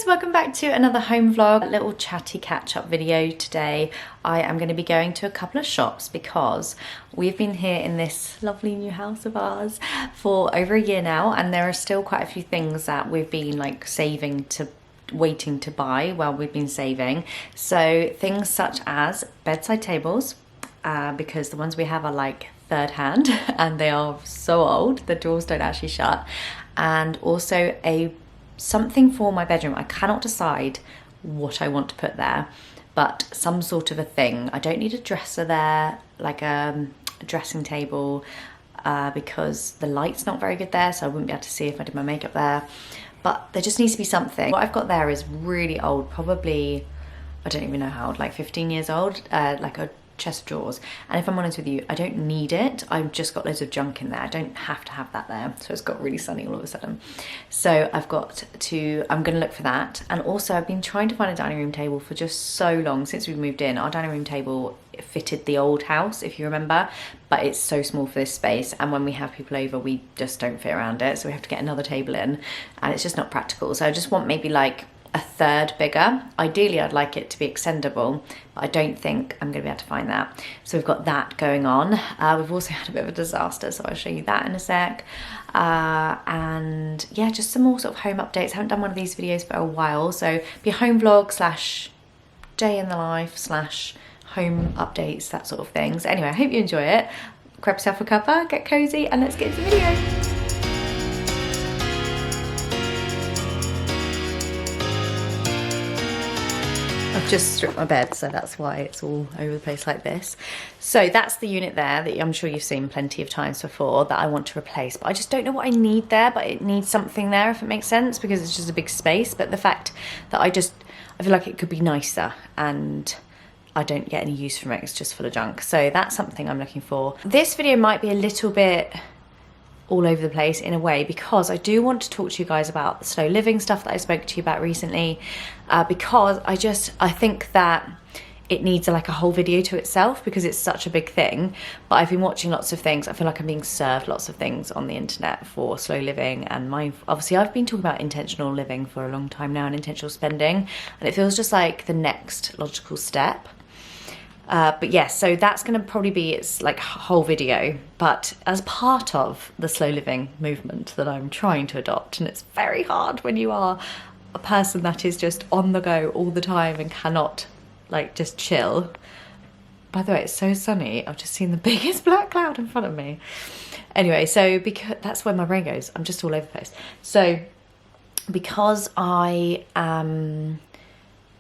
guys, welcome back to another home vlog, a little chatty catch-up video. Today I am going to be going to a couple of shops because we've been here in this lovely new house of ours for over a year now, and there are still quite a few things that we've been like waiting to buy while we've been saving. So things such as bedside tables, because the ones we have are like third hand and they are so old, the doors don't actually shut, and also something for my bedroom. I cannot decide what I want to put there, but some sort of a thing. I don't need a dresser there, like a dressing table, because the light's not very good there, so I wouldn't be able to see if I did my makeup there. But there just needs to be something. What I've got there is really old, probably, I don't even know how old, like 15 years old, like a chest of drawers. And if I'm honest with you, I don't need it. I've just got loads of junk in there. I don't have to have that there. So it's got really sunny all of a sudden. So I'm gonna look for that. And also I've been trying to find a dining room table for just so long. Since we moved in, our dining room table fitted the old house, if you remember, but it's so small for this space, and when we have people over we just don't fit around it, so we have to get another table in, and it's just not practical. So I just want maybe like a third bigger. Ideally I'd like it to be extendable, but I don't think I'm gonna be able to find that. So we've got that going on. We've also had a bit of a disaster, so I'll show you that in a sec. And yeah, just some more sort of home updates. I haven't done one of these videos for a while, so be a home vlog slash day in the life slash home updates, that sort of things. Anyway, I hope you enjoy it. Grab yourself a cuppa, get cozy, and let's get into the video. I've just stripped my bed, so that's why it's all over the place like this. So that's the unit there that I'm sure you've seen plenty of times before that I want to replace, but I just don't know what I need there, but it needs something there, if it makes sense, because it's just a big space. But the fact that I feel like it could be nicer, and I don't get any use from it, it's just full of junk. So that's something I'm looking for. This video might be a little bit all over the place in a way, because I do want to talk to you guys about the slow living stuff that I spoke to you about recently, because I think that it needs like a whole video to itself because it's such a big thing. But I've been watching lots of things. I feel like I'm being served lots of things on the internet for slow living, and obviously I've been talking about intentional living for a long time now, and intentional spending, and it feels just like the next logical step. But yes, so that's going to probably be its like whole video, but as part of the slow living movement that I'm trying to adopt. And it's very hard when you are a person that is just on the go all the time and cannot like just chill. By the way, it's so sunny. I've just seen the biggest black cloud in front of me. Anyway, so because that's where my brain goes, I'm just all over the place. So because I am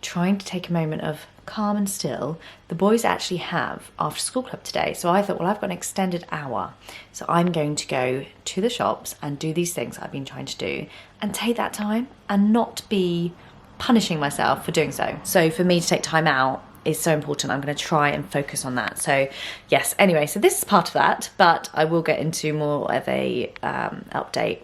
trying to take a moment of calm and still, the boys actually have after school club today, so I thought, well, I've got an extended hour, so I'm going to go to the shops and do these things I've been trying to do and take that time and not be punishing myself for doing so. So for me to take time out is so important. I'm going to try and focus on that. So yes, anyway, so this is part of that, but I will get into more of a update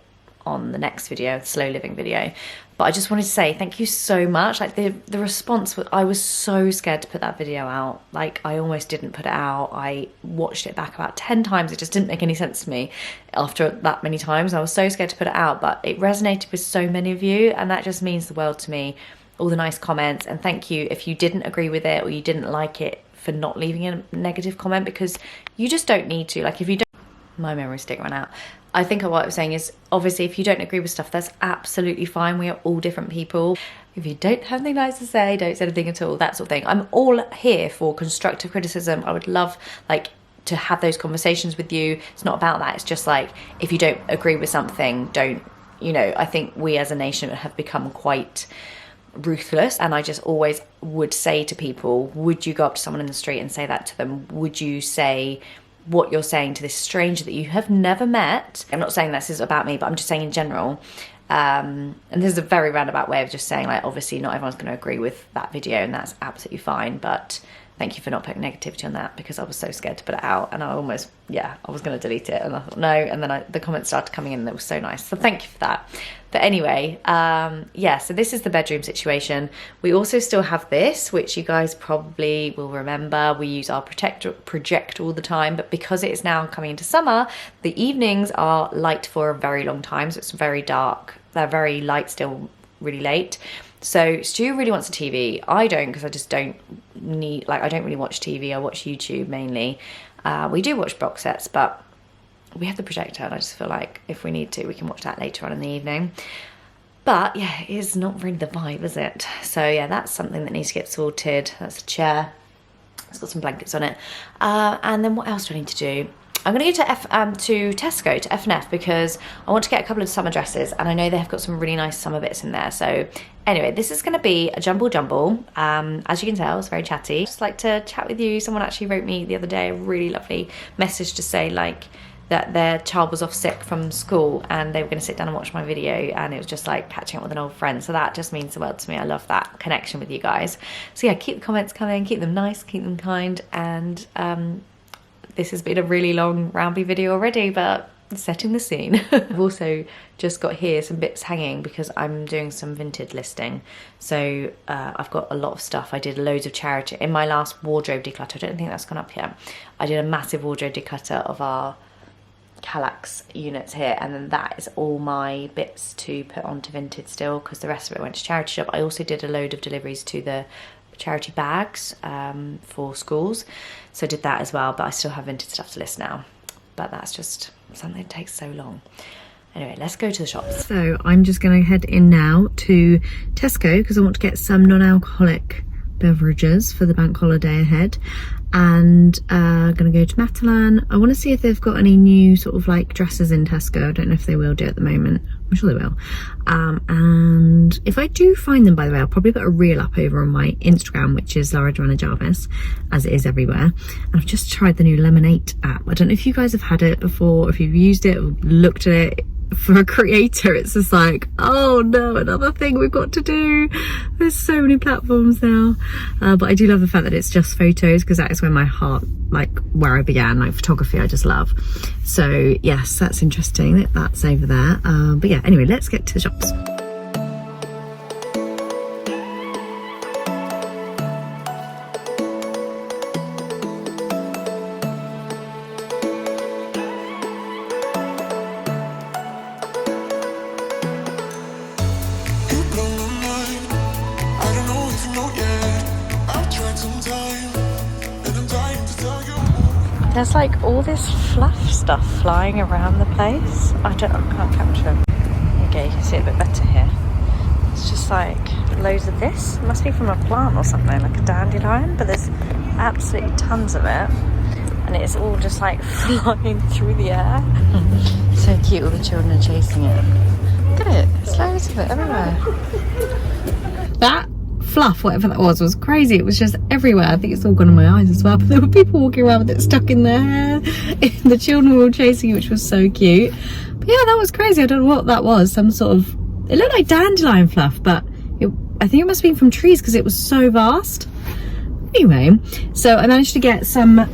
on the next video, the slow living video. But I just wanted to say thank you so much. Like the response, I was so scared to put that video out. Like I almost didn't put it out. I watched it back about 10 times. It just didn't make any sense to me after that many times. I was so scared to put it out, but it resonated with so many of you, and that just means the world to me. All the nice comments, and thank you if you didn't agree with it or you didn't like it for not leaving a negative comment, because you just don't need to. Like if you don't, my memory stick ran out. I think what I was saying is, obviously, if you don't agree with stuff, that's absolutely fine. We are all different people. If you don't have anything nice to say, don't say anything at all, that sort of thing. I'm all here for constructive criticism. I would love to have those conversations with you. It's not about that. It's just like, if you don't agree with something, don't, I think we as a nation have become quite ruthless, and I just always would say to people, would you go up to someone in the street and say that to them? Would you say what you're saying to this stranger that you have never met? I'm not saying this is about me, but I'm just saying in general. And this is a very roundabout way of just saying, like, obviously not everyone's going to agree with that video, and that's absolutely fine, but thank you for not putting negativity on that, because I was so scared to put it out, and I almost, I was going to delete it, and I thought no, and then the comments started coming in and they were so nice, so thank you for that. But anyway, yeah, so this is the bedroom situation. We also still have this, which you guys probably will remember. We use our project all the time, but because it is now coming into summer, the evenings are light for a very long time, so it's very dark. They're very light still really late. So Stu really wants a TV. I don't, because I just don't need, like, I don't really watch TV. I watch YouTube mainly. We do watch box sets, but we have the projector, and I just feel like if we need to, we can watch that later on in the evening. But yeah, it is not really the vibe, is it? So yeah, that's something that needs to get sorted. That's a chair. It's got some blankets on it. And then what else do I need to do? I'm going to go to Tesco, to F&F, because I want to get a couple of summer dresses, and I know they have got some really nice summer bits in there. So anyway, this is going to be a jumble. As you can tell, it's very chatty. Just like to chat with you. Someone actually wrote me the other day a really lovely message to say, like, that their child was off sick from school and they were going to sit down and watch my video, and it was just like catching up with an old friend. So that just means the world to me. I love that connection with you guys. So yeah, keep the comments coming, keep them nice, keep them kind, and this has been a really long rambly video already, but setting the scene. I've also just got here some bits hanging because I'm doing some Vinted listing. So I've got a lot of stuff. I did loads of charity in my last wardrobe declutter. I don't think that's gone up yet. I did a massive wardrobe declutter of our Kallax units here, and then that is all my bits to put onto Vinted still, because the rest of it went to charity shop. I also did a load of deliveries to the charity bags for schools, so I did that as well, but I still have Vinted stuff to list now, but that's just something that takes so long. Anyway, let's go to the shops. So I'm just going to head in now to Tesco because I want to get some non-alcoholic beverages for the bank holiday ahead, and gonna go to Matalan. I want to see if they've got any new sort of like dresses in Tesco. I don't know if they will do at the moment. I'm sure they will. And if I do find them, by the way, I'll probably put a reel up over on my Instagram, which is Lara Joanna Jarvis, as it is everywhere. And I've just tried the new Lemonade app. I don't know if you guys have had it before, if you've used it or looked at it. For a creator, it's just like, oh no, another thing we've got to do. There's so many platforms now, but I do love the fact that it's just photos, because that is where my heart, like where I began, like photography I just love. So yes, that's interesting. That's over there, but yeah, anyway, let's get to the shops. There's like all this fluff stuff flying around the place. I can't capture it. Okay, you can see it a bit better here. It's just like loads of this. It must be from a plant or something, like a dandelion, but there's absolutely tons of it. And it's all just like flying through the air. So cute, all the children are chasing it. Look at it, there's loads of it everywhere. That fluff, whatever that was crazy. It was just everywhere. I think it's all gone in my eyes as well, but there were people walking around with it stuck in their hair. The children were all chasing it, which was so cute. But yeah, that was crazy. I don't know what that was. Some sort of, it looked like dandelion fluff, but I think it must have been from trees because it was so vast. Anyway, so I managed to get some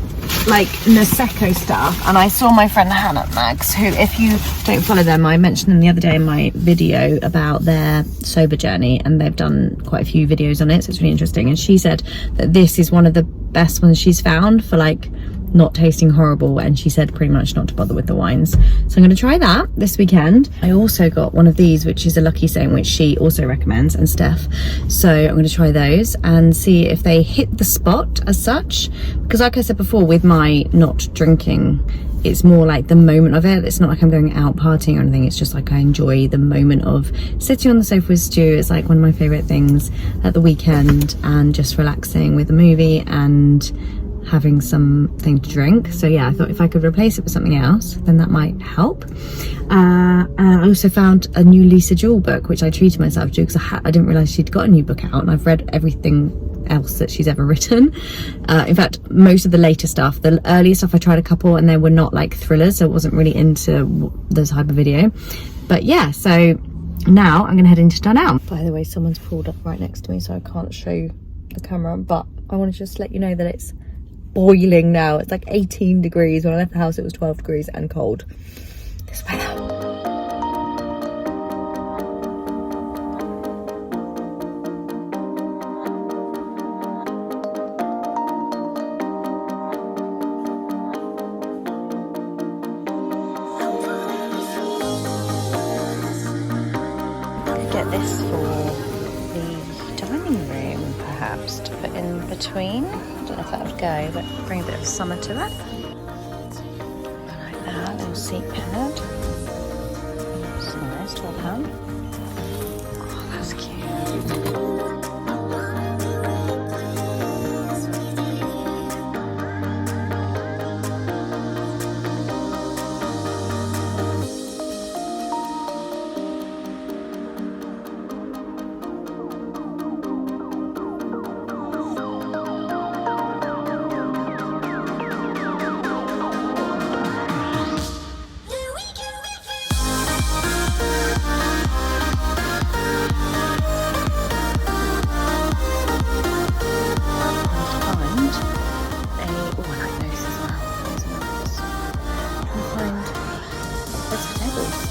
like Prosecco stuff, and I saw my friend Hannah Mags, who, if you don't follow them, I mentioned them the other day in my video about their sober journey, and they've done quite a few videos on it, so it's really interesting. And she said that this is one of the best ones she's found for like not tasting horrible, and she said pretty much not to bother with the wines. So I'm going to try that this weekend. I also got one of these, which is a Lucky Saint, which she also recommends, and Steph. So I'm going to try those and see if they hit the spot as such, because like I said before, with my not drinking, it's more like the moment of it. It's not like I'm going out partying or anything. It's just like I enjoy the moment of sitting on the sofa with Stu. It's like one of my favorite things at the weekend, and just relaxing with a movie and having something to drink. So yeah, I thought if I could replace it with something else, then that might help. And I also found a new Lisa Jewell book, which I treated myself to because I didn't realise she'd got a new book out, and I've read everything else that she's ever written. In fact, most of the later stuff. The earlier stuff I tried a couple, and they were not like thrillers, so I wasn't really into this type of video. But yeah, so now I'm gonna head into Dunelm. By the way, someone's pulled up right next to me, so I can't show the camera, but I want to just let you know that it's boiling now. It's like 18 degrees. When I left the house, it was 12 degrees and cold. This weather. Get this for perhaps to put in between. I don't know if that would go, but bring a bit of summer to it. Like that, little seat pad. It's nice, £12. Oh, that's cute.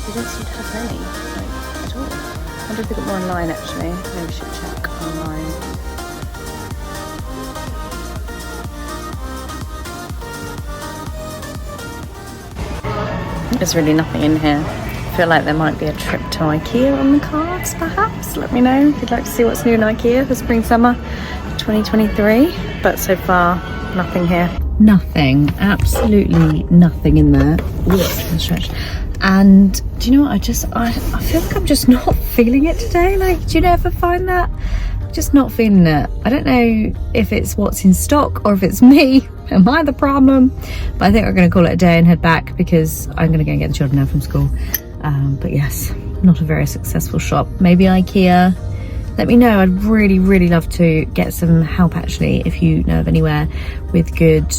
They don't seem to have many, like, at all. I wonder if they've got more online actually. Maybe we should check online. There's really nothing in here. I feel like there might be a trip to IKEA on the cards, perhaps. Let me know if you'd like to see what's new in IKEA for spring summer 2023. But so far, nothing here. Nothing, absolutely nothing in there. Stretch. And do you know what, I feel like I'm just not feeling it today. Like, do you ever find that? Just not feeling it. I don't know if it's what's in stock or if it's me. Am I the problem? But I think we're going to call it a day and head back because I'm going to go and get the children now from school. But yes, not a very successful shop. Maybe IKEA. Let me know. I'd really, really love to get some help actually if you know of anywhere with good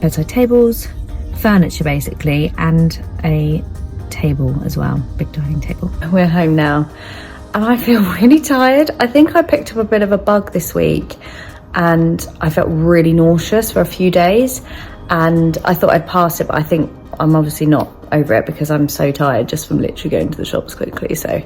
bedside tables, furniture basically, and a table as well, big dining table. We're home now and I feel really tired. I think I picked up a bit of a bug this week and I felt really nauseous for a few days and I thought I'd pass it, but I think I'm obviously not over it because I'm so tired just from literally going to the shops quickly. So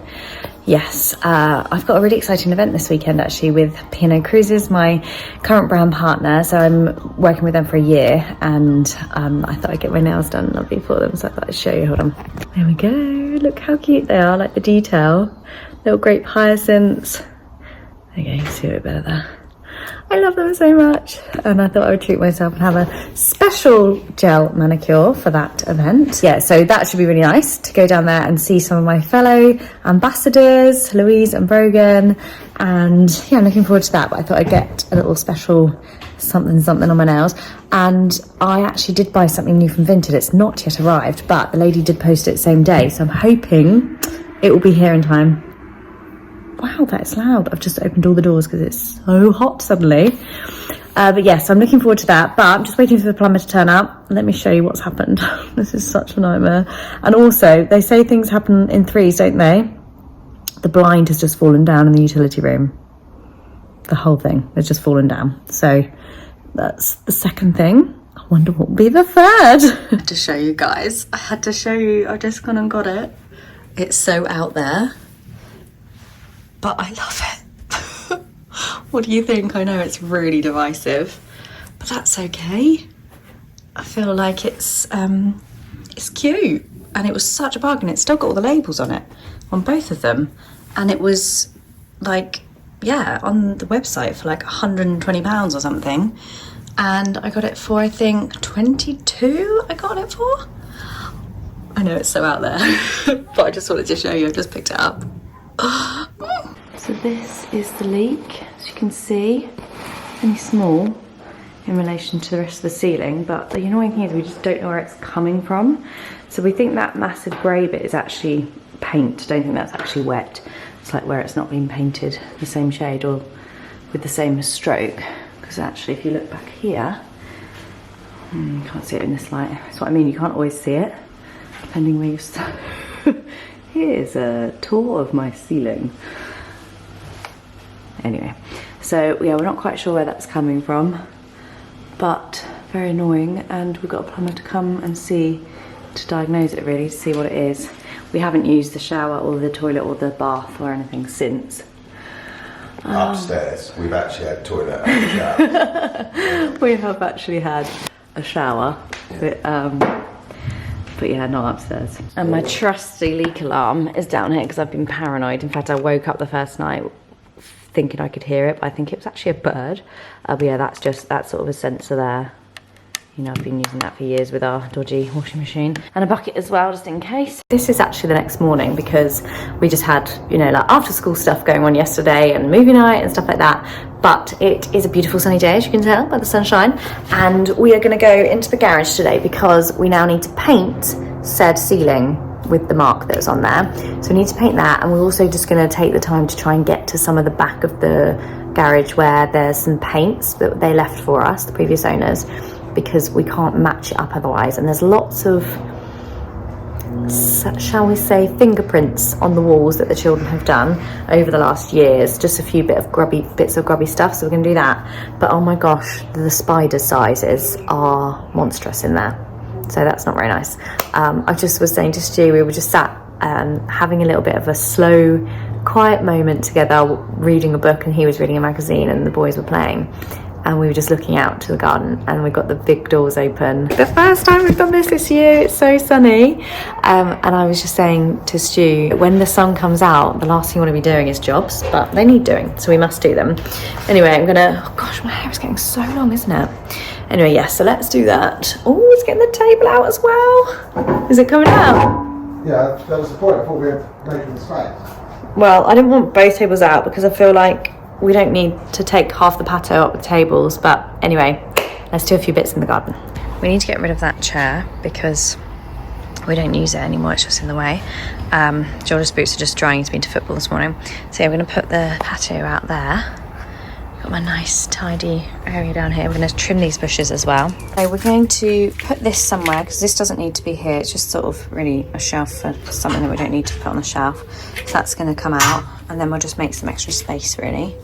yes, I've got a really exciting event this weekend actually with P&O Cruises, my current brand partner. So I'm working with them for a year and I thought I'd get my nails done lovely for them. So I thought I'd show you. Hold on. There we go. Look how cute they are, like the detail. Little grape hyacinths. There you go, you can see it better there. I love them so much and I thought I would treat myself and have a special gel manicure for that event. Yeah, so that should be really nice to go down there and see some of my fellow ambassadors, Louise and Brogan, and yeah, I'm looking forward to that. But I thought I'd get a little special something on my nails. And I actually did buy something new from Vinted. It's not yet arrived, but the lady did post it same day, so I'm hoping it will be here in time. Wow, that's loud. I've just opened all the doors because it's so hot suddenly. But yes, I'm looking forward to that. But I'm just waiting for the plumber to turn up. Let me show you what's happened. This is such a nightmare. And also, they say things happen in threes, don't they? The blind has just fallen down in the utility room. The whole thing has just fallen down. So that's the second thing. I wonder what will be the third. I had to show you guys. I had to show you. I just gone and got it. It's so out there. But I love it. What do you think? I know it's really divisive, but that's okay. I feel like it's cute, and it was such a bargain. It's still got all the labels on it, on both of them, and it was like, yeah, on the website for like £120 or something, and I got it for I think 22. I got it for. I know it's so out there, but I just wanted to show you. I just picked it up. So this is the leak, as you can see, only small in relation to the rest of the ceiling, but the annoying thing is we just don't know where it's coming from. So we think that massive grey bit is actually paint. I don't think that's actually wet. It's like where it's not been painted the same shade or with the same stroke. Because actually if you look back here, you can't see it in this light. That's what I mean, you can't always see it, depending where you stand. Here's a tour of my ceiling. Anyway, so yeah, we're not quite sure where that's coming from, but very annoying, and we've got a plumber to come and see, to diagnose it really, to see what it is. We haven't used the shower or the toilet or the bath or anything since. Upstairs, we've actually had toilet and shower. We have actually had a shower, but yeah, not upstairs. And my trusty leak alarm is down here because I've been paranoid. In fact, I woke up the first night thinking I could hear it, but I think it was actually a bird. But yeah, that's sort of a sensor there. You know, I've been using that for years with our dodgy washing machine, and a bucket as well, just in case. This is actually the next morning because we just had, you know, like after school stuff going on yesterday and movie night and stuff like that. But it is a beautiful sunny day, as you can tell by the sunshine, and we are going to go into the garage today because we now need to paint said ceiling with the mark that was on there. So we need to paint that, and we're also just going to take the time to try and get to some of the back of the garage where there's some paints that they left for us, the previous owners, because we can't match it up otherwise. And there's lots of, shall we say, fingerprints on the walls that the children have done over the last years. Just a few bits of grubby stuff, so we're going to do that. But oh my gosh, the spider sizes are monstrous in there, so that's not very nice. I just was saying to Stu, we were just sat having a little bit of a slow, quiet moment together, reading a book, and he was reading a magazine and the boys were playing. And we were just looking out to the garden, and we got the big doors open. The first time we've done this year, it's so sunny. And I was just saying to Stu, when the sun comes out, the last thing you want to be doing is jobs, but they need doing, so we must do them. Anyway, I'm gonna, oh gosh, my hair is getting so long, isn't it? Anyway, yeah, so let's do that. Oh, it's getting the table out as well. Is it coming out? Yeah, that was the point. I thought we had making the space. Well, I didn't want both tables out because I feel like we don't need to take half the patio up with tables, but anyway, let's do a few bits in the garden. We need to get rid of that chair because we don't use it anymore, it's just in the way. Jordan's boots are just drying, he's been to football this morning. So yeah, we're going to put the patio out there. Got my nice tidy area down here. We're going to trim these bushes as well. So we're going to put this somewhere because this doesn't need to be here. It's just sort of really a shelf for something that we don't need to put on the shelf. So that's going to come out, and then we'll just make some extra space really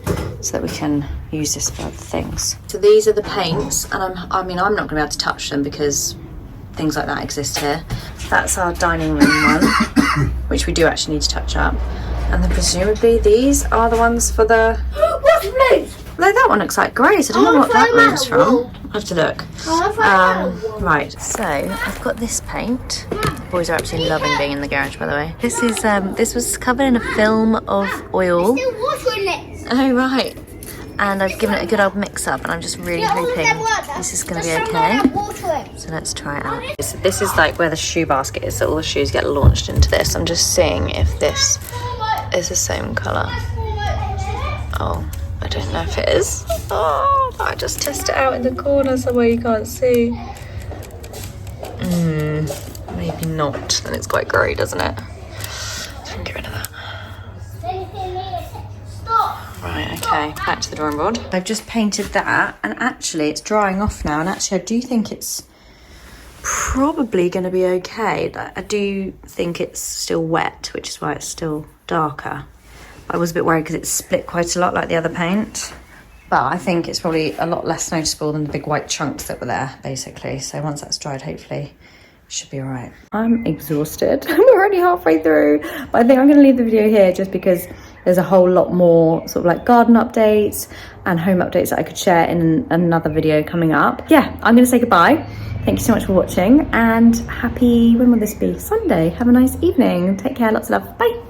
so that we can use this for other things. So these are the paints, and I'm not going to be able to touch them because things like that exist here. That's our dining room one, which we do actually need to touch up. And then presumably these are the ones for the... What's blue? No, that one looks like grey, so I don't know what that room's from. I have to look. Right, so I've got this paint. The boys are absolutely loving being in the garage, by the way. This is this was covered in a film of oil. There's still water in it. Oh right. And I've given it a good old mix up, and I'm just really hoping this is going to be okay. So let's try it out. This is like where the shoe basket is, so all the shoes get launched into this. I'm just seeing if this is the same colour. Oh, I don't know if it is. Oh, I just test it out in the corner somewhere you can't see. Maybe not. Then it's quite grey, doesn't it? So get rid of that. Right, okay, back to the drawing board. I've just painted that, and actually it's drying off now, and actually I do think it's probably going to be okay. I do think it's still wet, which is why it's still darker. I was a bit worried because it's split quite a lot like the other paint, but I think it's probably a lot less noticeable than the big white chunks that were there, basically. So once that's dried, hopefully it should be all right. I'm exhausted. We're already halfway through, but I think I'm going to leave the video here just because there's a whole lot more sort of like garden updates and home updates that I could share in another video coming up. Yeah, I'm going to say goodbye. Thank you so much for watching, and happy, when will this be? Sunday. Have a nice evening. Take care, lots of love. Bye.